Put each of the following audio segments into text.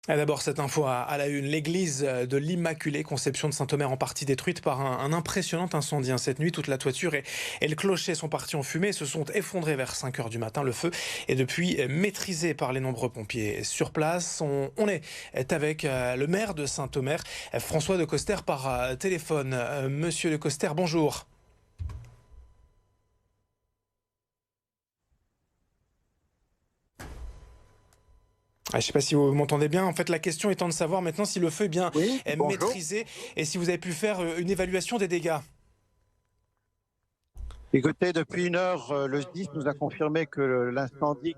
D'abord, cette info à la une. L'église de l'Immaculée Conception de Saint-Omer en partie détruite par un impressionnant incendie. Cette nuit, toute la toiture et le clocher sont partis en fumée et se sont effondrés vers 5 heures du matin. Le feu est depuis maîtrisé par les nombreux pompiers sur place. On est avec le maire de Saint-Omer, François de Coster, par téléphone. Monsieur de Coster, bonjour. Je ne sais pas si vous m'entendez bien. En fait, la question étant de savoir maintenant si le feu est bien Oui, bonjour. maîtrisé et si vous avez pu faire une évaluation des dégâts. Écoutez, depuis une heure, le SDIS nous a confirmé que l'incendie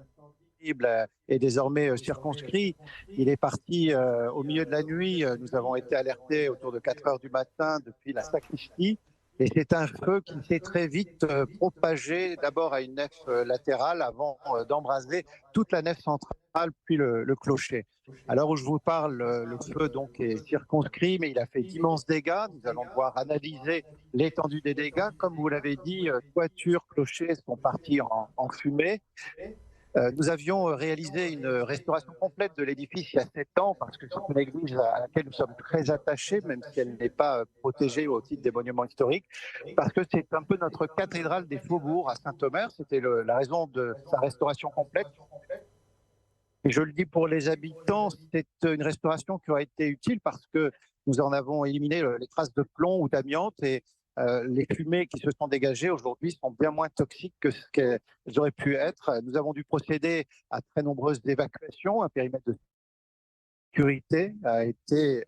est désormais circonscrit. Il est parti au milieu de la nuit. Nous avons été alertés autour de 4 heures du matin depuis la sacristie. Et c'est un feu qui s'est très vite propagé d'abord à une nef latérale avant d'embraser toute la nef centrale, puis le clocher. À l'heure où je vous parle, le feu donc est circonscrit, mais il a fait d'immenses dégâts. Nous allons devoir analyser l'étendue des dégâts. Comme vous l'avez dit, toiture, clocher sont partis en fumée. Nous avions réalisé une restauration complète de l'édifice il y a 7 ans parce que c'est une église à laquelle nous sommes très attachés, même si elle n'est pas protégée au titre des monuments historiques, parce que c'est un peu notre cathédrale des faubourgs à Saint-Omer. C'était la raison de sa restauration complète. Et je le dis pour les habitants, c'est une restauration qui aura été utile parce que nous en avons éliminé les traces de plomb ou d'amiante et les fumées qui se sont dégagées aujourd'hui sont bien moins toxiques que ce qu'elles auraient pu être. Nous avons dû procéder à très nombreuses évacuations. Un périmètre de sécurité a été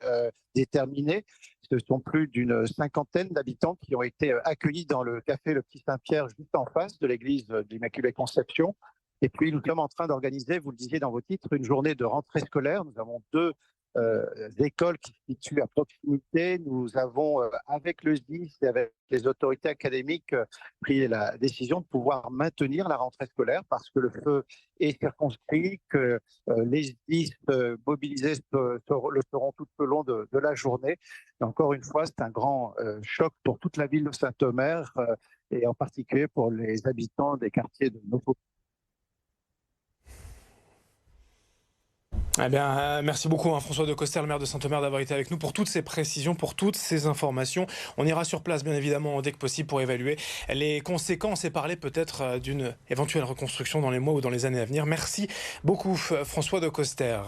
déterminé. Ce sont plus d'une cinquantaine d'habitants qui ont été accueillis dans le café Le Petit Saint-Pierre, juste en face de l'église de l'Immaculée Conception. Et puis, nous sommes en train d'organiser, vous le disiez dans vos titres, une journée de rentrée scolaire. Nous avons deux écoles qui se situent à proximité. Nous avons, avec le SDIS et avec les autorités académiques, pris la décision de pouvoir maintenir la rentrée scolaire parce que le feu est circonscrit, que les SDIS mobilisés le seront tout au long de la journée. Et encore une fois, c'est un grand choc pour toute la ville de Saint-Omer et en particulier pour les habitants des quartiers de nos. Eh bien, merci beaucoup, François de Coster, le maire de Saint-Omer, d'avoir été avec nous pour toutes ces précisions, pour toutes ces informations. On ira sur place, bien évidemment, dès que possible, pour évaluer les conséquences et parler peut-être d'une éventuelle reconstruction dans les mois ou dans les années à venir. Merci beaucoup, François de Coster.